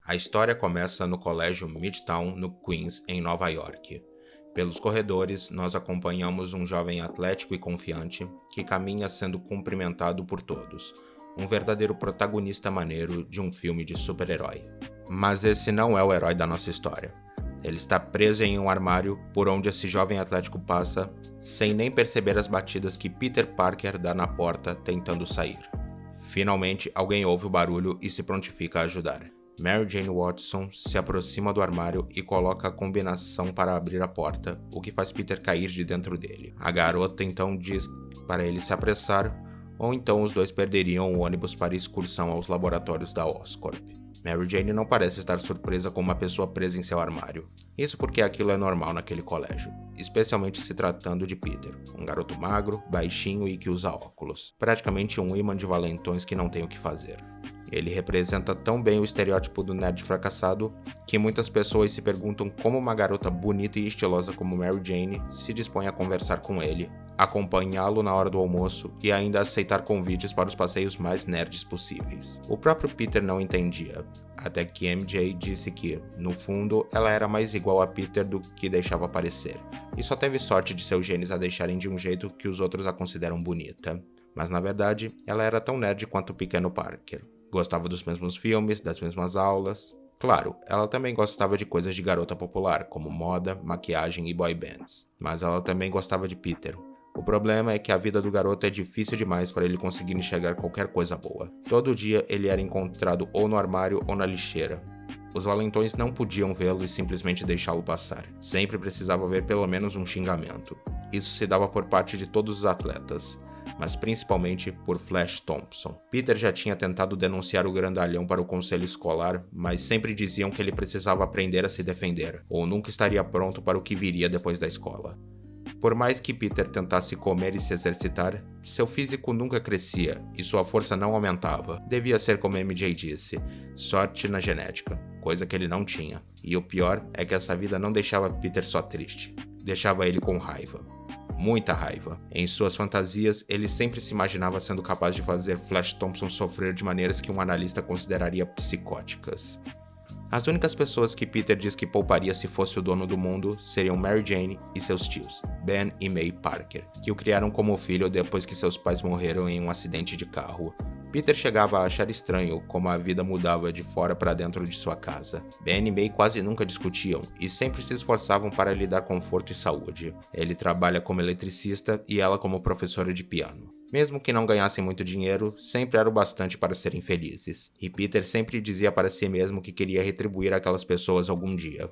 A história começa no colégio Midtown, no Queens, em Nova York. Pelos corredores, nós acompanhamos um jovem atlético e confiante que caminha sendo cumprimentado por todos, um verdadeiro protagonista maneiro de um filme de super-herói. Mas esse não é o herói da nossa história. Ele está preso em um armário por onde esse jovem atlético passa, sem nem perceber as batidas que Peter Parker dá na porta tentando sair. Finalmente, alguém ouve o barulho e se prontifica a ajudar. Mary Jane Watson se aproxima do armário e coloca a combinação para abrir a porta, o que faz Peter cair de dentro dele. A garota então diz para ele se apressar, ou então os dois perderiam o ônibus para a excursão aos laboratórios da Oscorp. Mary Jane não parece estar surpresa com uma pessoa presa em seu armário. Isso porque aquilo é normal naquele colégio, especialmente se tratando de Peter, um garoto magro, baixinho e que usa óculos. Praticamente um imã de valentões que não tem o que fazer. Ele representa tão bem o estereótipo do nerd fracassado que muitas pessoas se perguntam como uma garota bonita e estilosa como Mary Jane se dispõe a conversar com ele, acompanhá-lo na hora do almoço e ainda aceitar convites para os passeios mais nerds possíveis. O próprio Peter não entendia, até que MJ disse que, no fundo, ela era mais igual a Peter do que deixava parecer, e só teve sorte de seus genes a deixarem de um jeito que os outros a consideram bonita. Mas na verdade, ela era tão nerd quanto o pequeno Parker. Gostava dos mesmos filmes, das mesmas aulas. Claro, ela também gostava de coisas de garota popular, como moda, maquiagem e boy bands. Mas ela também gostava de Peter. O problema é que a vida do garoto é difícil demais para ele conseguir enxergar qualquer coisa boa. Todo dia ele era encontrado ou no armário ou na lixeira. Os valentões não podiam vê-lo e simplesmente deixá-lo passar. Sempre precisava haver pelo menos um xingamento. Isso se dava por parte de todos os atletas, mas principalmente por Flash Thompson. Peter já tinha tentado denunciar o grandalhão para o conselho escolar, mas sempre diziam que ele precisava aprender a se defender, ou nunca estaria pronto para o que viria depois da escola. Por mais que Peter tentasse comer e se exercitar, seu físico nunca crescia e sua força não aumentava. Devia ser como MJ disse, sorte na genética, coisa que ele não tinha. E o pior é que essa vida não deixava Peter só triste, deixava ele com raiva. Muita raiva. Em suas fantasias, ele sempre se imaginava sendo capaz de fazer Flash Thompson sofrer de maneiras que um analista consideraria psicóticas. As únicas pessoas que Peter diz que pouparia se fosse o dono do mundo seriam Mary Jane e seus tios, Ben e May Parker, que o criaram como filho depois que seus pais morreram em um acidente de carro. Peter chegava a achar estranho como a vida mudava de fora para dentro de sua casa. Ben e May quase nunca discutiam e sempre se esforçavam para lhe dar conforto e saúde. Ele trabalha como eletricista e ela como professora de piano. Mesmo que não ganhassem muito dinheiro, sempre era o bastante para serem felizes. E Peter sempre dizia para si mesmo que queria retribuir aquelas pessoas algum dia.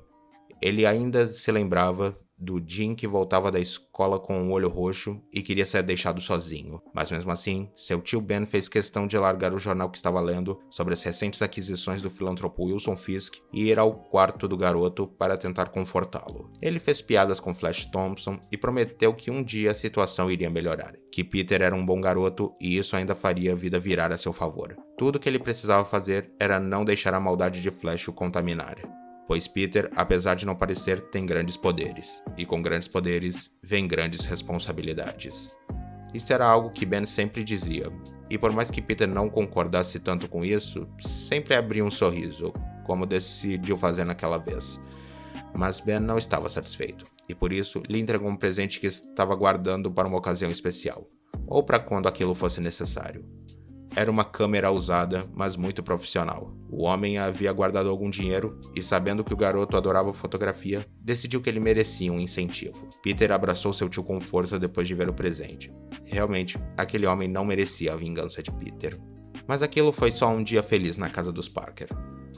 Ele ainda se lembrava do dia em que voltava da escola com um olho roxo e queria ser deixado sozinho. Mas mesmo assim, seu tio Ben fez questão de largar o jornal que estava lendo sobre as recentes aquisições do filantropo Wilson Fisk e ir ao quarto do garoto para tentar confortá-lo. Ele fez piadas com Flash Thompson e prometeu que um dia a situação iria melhorar, que Peter era um bom garoto e isso ainda faria a vida virar a seu favor. Tudo que ele precisava fazer era não deixar a maldade de Flash o contaminar. Pois Peter, apesar de não parecer, tem grandes poderes, e com grandes poderes, vem grandes responsabilidades. Isso era algo que Ben sempre dizia, e por mais que Peter não concordasse tanto com isso, sempre abria um sorriso, como decidiu fazer naquela vez. Mas Ben não estava satisfeito, e por isso lhe entregou um presente que estava guardando para uma ocasião especial, ou para quando aquilo fosse necessário. Era uma câmera usada, mas muito profissional. O homem havia guardado algum dinheiro e, sabendo que o garoto adorava fotografia, decidiu que ele merecia um incentivo. Peter abraçou seu tio com força depois de ver o presente. Realmente, aquele homem não merecia a vingança de Peter. Mas aquilo foi só um dia feliz na casa dos Parker.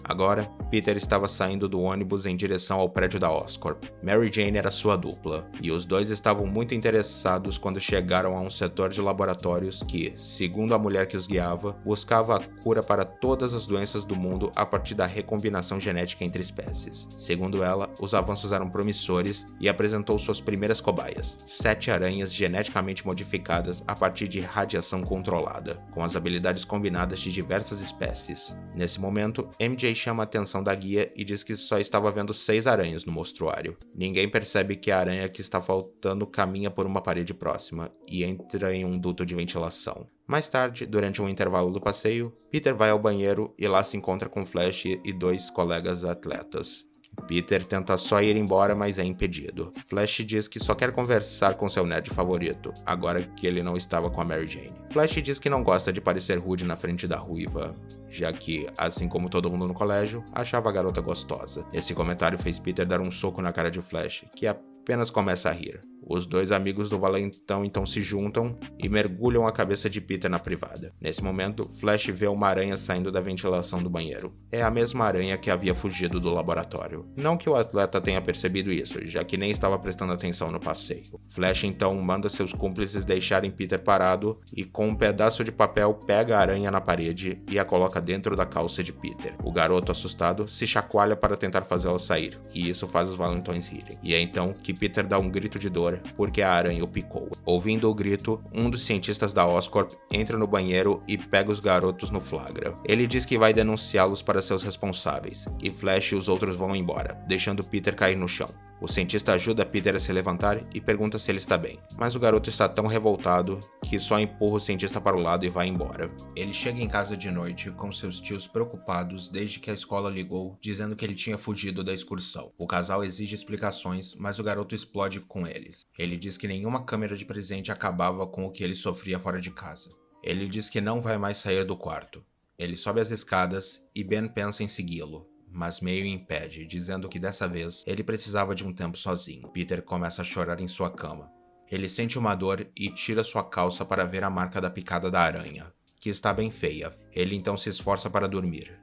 Agora, Peter estava saindo do ônibus em direção ao prédio da Oscorp. Mary Jane era sua dupla, e os dois estavam muito interessados quando chegaram a um setor de laboratórios que, segundo a mulher que os guiava, buscava a cura para todas as doenças do mundo a partir da recombinação genética entre espécies. Segundo ela, os avanços eram promissores e apresentou suas primeiras cobaias, 7 aranhas geneticamente modificadas a partir de radiação controlada, com as habilidades combinadas de diversas espécies. Nesse momento, MJ May chama a atenção da guia e diz que só estava vendo 6 aranhas no mostruário. Ninguém percebe que a aranha que está faltando caminha por uma parede próxima e entra em um duto de ventilação. Mais tarde, durante um intervalo do passeio, Peter vai ao banheiro e lá se encontra com Flash e 2 colegas atletas. Peter tenta só ir embora, mas é impedido. Flash diz que só quer conversar com seu nerd favorito, agora que ele não estava com a Mary Jane. Flash diz que não gosta de parecer rude na frente da ruiva, já que, assim como todo mundo no colégio, achava a garota gostosa. Esse comentário fez Peter dar um soco na cara de Flash, que apenas começa a rir. Os 2 amigos do Valentão então se juntam e mergulham a cabeça de Peter na privada. Nesse momento, Flash vê uma aranha saindo da ventilação do banheiro. É a mesma aranha que havia fugido do laboratório. Não que o atleta tenha percebido isso, já que nem estava prestando atenção no passeio. Flash então manda seus cúmplices deixarem Peter parado e com um pedaço de papel pega a aranha na parede e a coloca dentro da calça de Peter. O garoto, assustado, se chacoalha para tentar fazê-la sair, e isso faz os valentões rirem. E é então que Peter dá um grito de dor porque a aranha o picou. Ouvindo o grito, um dos cientistas da Oscorp entra no banheiro e pega os garotos no flagra. Ele diz que vai denunciá-los para seus responsáveis, e Flash e os outros vão embora, deixando Peter cair no chão. O cientista ajuda Peter a se levantar e pergunta se ele está bem, mas o garoto está tão revoltado que só empurra o cientista para o lado e vai embora. Ele chega em casa de noite com seus tios preocupados desde que a escola ligou, dizendo que ele tinha fugido da excursão. O casal exige explicações, mas o garoto explode com eles. Ele diz que nenhuma câmera de presente acabava com o que ele sofria fora de casa. Ele diz que não vai mais sair do quarto. Ele sobe as escadas e Ben pensa em segui-lo, mas meio impede, dizendo que dessa vez ele precisava de um tempo sozinho. Peter começa a chorar em sua cama. Ele sente uma dor e tira sua calça para ver a marca da picada da aranha, que está bem feia. Ele então se esforça para dormir.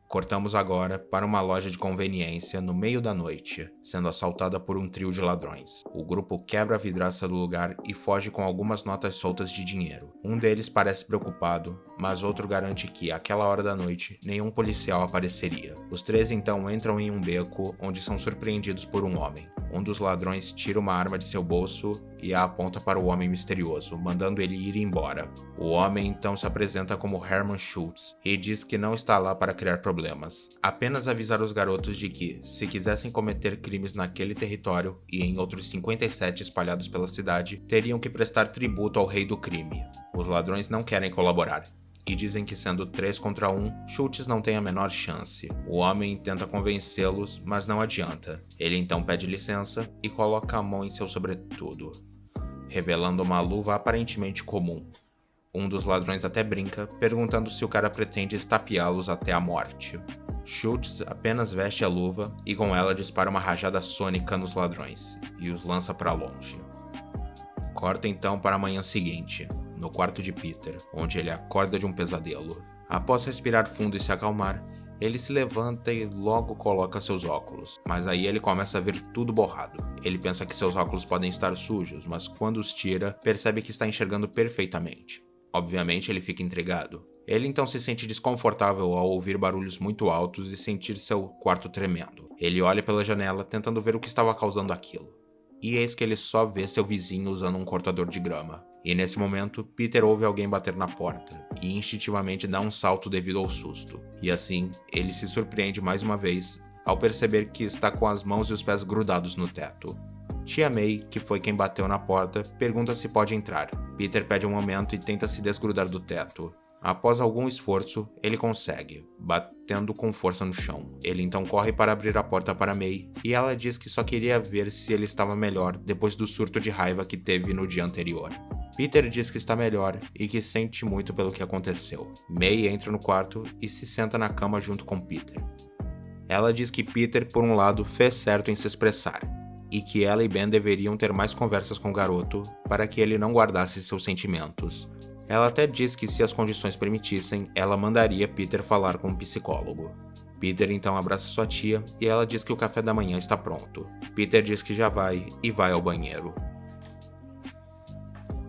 Cortamos agora para uma loja de conveniência no meio da noite, sendo assaltada por um trio de ladrões. O grupo quebra a vidraça do lugar e foge com algumas notas soltas de dinheiro. Um deles parece preocupado, mas outro garante que, àquela hora da noite, nenhum policial apareceria. Os 3 então entram em um beco, onde são surpreendidos por um homem. Um dos ladrões tira uma arma de seu bolso e a aponta para o homem misterioso, mandando ele ir embora. O homem então se apresenta como Herman Schultz e diz que não está lá para criar problemas, apenas avisar os garotos de que, se quisessem cometer crimes naquele território e em outros 57 espalhados pela cidade, teriam que prestar tributo ao rei do crime. Os ladrões não querem colaborar e dizem que, sendo 3 contra 1, Schultz não tem a menor chance. O homem tenta convencê-los, mas não adianta. Ele então pede licença e coloca a mão em seu sobretudo, revelando uma luva aparentemente comum. Um dos ladrões até brinca, perguntando se o cara pretende estapeá-los até a morte. Schultz apenas veste a luva e com ela dispara uma rajada sônica nos ladrões e os lança para longe. Corta então para a manhã seguinte, no quarto de Peter, onde ele acorda de um pesadelo. Após respirar fundo e se acalmar, ele se levanta e logo coloca seus óculos, mas aí ele começa a ver tudo borrado. Ele pensa que seus óculos podem estar sujos, mas quando os tira, percebe que está enxergando perfeitamente. Obviamente ele fica intrigado. Ele então se sente desconfortável ao ouvir barulhos muito altos e sentir seu quarto tremendo. Ele olha pela janela, tentando ver o que estava causando aquilo. E eis que ele só vê seu vizinho usando um cortador de grama. E nesse momento, Peter ouve alguém bater na porta, e instintivamente dá um salto devido ao susto. E assim, ele se surpreende mais uma vez, ao perceber que está com as mãos e os pés grudados no teto. Tia May, que foi quem bateu na porta, pergunta se pode entrar. Peter pede um momento e tenta se desgrudar do teto. Após algum esforço, ele consegue, batendo com força no chão. Ele então corre para abrir a porta para May, e ela diz que só queria ver se ele estava melhor depois do surto de raiva que teve no dia anterior. Peter diz que está melhor e que sente muito pelo que aconteceu. May entra no quarto e se senta na cama junto com Peter. Ela diz que Peter, por um lado, fez certo em se expressar, e que ela e Ben deveriam ter mais conversas com o garoto para que ele não guardasse seus sentimentos. Ela até diz que, se as condições permitissem, ela mandaria Peter falar com um psicólogo. Peter então abraça sua tia e ela diz que o café da manhã está pronto. Peter diz que já vai e vai ao banheiro.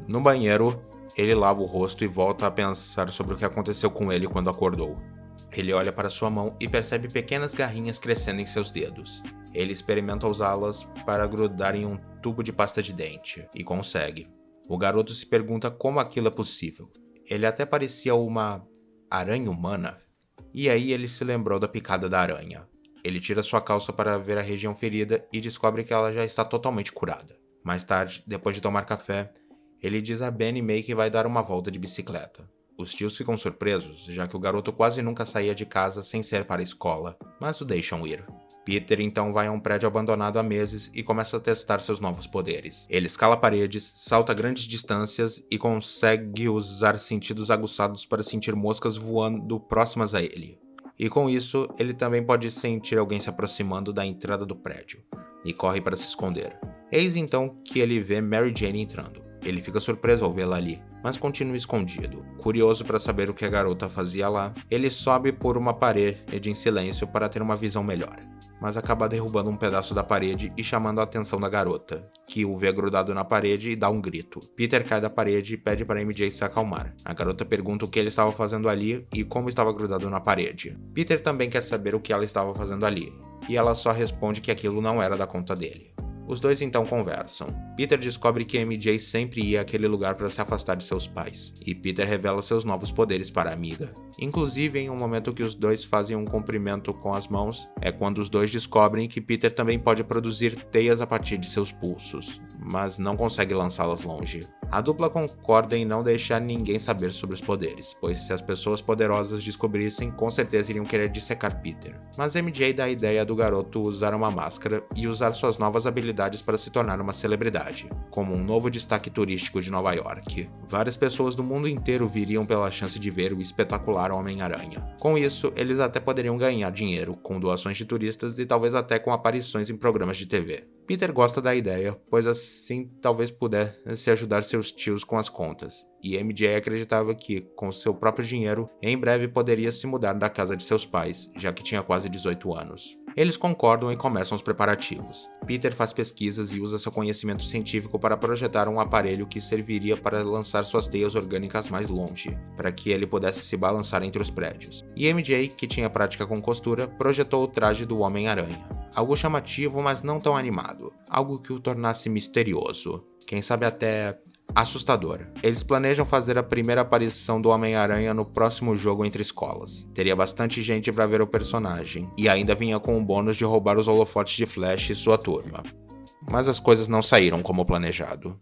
No banheiro, ele lava o rosto e volta a pensar sobre o que aconteceu com ele quando acordou. Ele olha para sua mão e percebe pequenas garrinhas crescendo em seus dedos. Ele experimenta usá-las para grudar em um tubo de pasta de dente, e consegue. O garoto se pergunta como aquilo é possível. Ele até parecia uma aranha humana. E aí ele se lembrou da picada da aranha. Ele tira sua calça para ver a região ferida e descobre que ela já está totalmente curada. Mais tarde, depois de tomar café, ele diz a Ben e May que vai dar uma volta de bicicleta. Os tios ficam surpresos, já que o garoto quase nunca saía de casa sem ser para a escola, mas o deixam ir. Peter então vai a um prédio abandonado há meses e começa a testar seus novos poderes. Ele escala paredes, salta grandes distâncias e consegue usar sentidos aguçados para sentir moscas voando próximas a ele. E com isso, ele também pode sentir alguém se aproximando da entrada do prédio, e corre para se esconder. Eis então que ele vê Mary Jane entrando. Ele fica surpreso ao vê-la ali, mas continua escondido. Curioso para saber o que a garota fazia lá, ele sobe por uma parede em silêncio para ter uma visão melhor, mas acaba derrubando um pedaço da parede e chamando a atenção da garota, que o vê grudado na parede e dá um grito. Peter cai da parede e pede para MJ se acalmar. A garota pergunta o que ele estava fazendo ali e como estava grudado na parede. Peter também quer saber o que ela estava fazendo ali, e ela só responde que aquilo não era da conta dele. Os dois então conversam. Peter descobre que MJ sempre ia àquele lugar para se afastar de seus pais, e Peter revela seus novos poderes para a amiga. Inclusive, em um momento que os dois fazem um cumprimento com as mãos, é quando os dois descobrem que Peter também pode produzir teias a partir de seus pulsos, mas não consegue lançá-las longe. A dupla concorda em não deixar ninguém saber sobre os poderes, pois se as pessoas poderosas descobrissem, com certeza iriam querer dissecar Peter. Mas MJ dá a ideia do garoto usar uma máscara e usar suas novas habilidades para se tornar uma celebridade, como um novo destaque turístico de Nova York. Várias pessoas do mundo inteiro viriam pela chance de ver o espetacular Homem-Aranha. Com isso, eles até poderiam ganhar dinheiro com doações de turistas e talvez até com aparições em programas de TV. Peter gosta da ideia, pois assim talvez pudesse ajudar seus tios com as contas, e MJ acreditava que, com seu próprio dinheiro, em breve poderia se mudar da casa de seus pais, já que tinha quase 18 anos. Eles concordam e começam os preparativos. Peter faz pesquisas e usa seu conhecimento científico para projetar um aparelho que serviria para lançar suas teias orgânicas mais longe, para que ele pudesse se balançar entre os prédios. E MJ, que tinha prática com costura, projetou o traje do Homem-Aranha. Algo chamativo, mas não tão animado. Algo que o tornasse misterioso. Quem sabe até assustador. Eles planejam fazer a primeira aparição do Homem-Aranha no próximo jogo entre escolas. Teria bastante gente para ver o personagem, e ainda vinha com o bônus de roubar os holofotes de Flash e sua turma. Mas as coisas não saíram como planejado.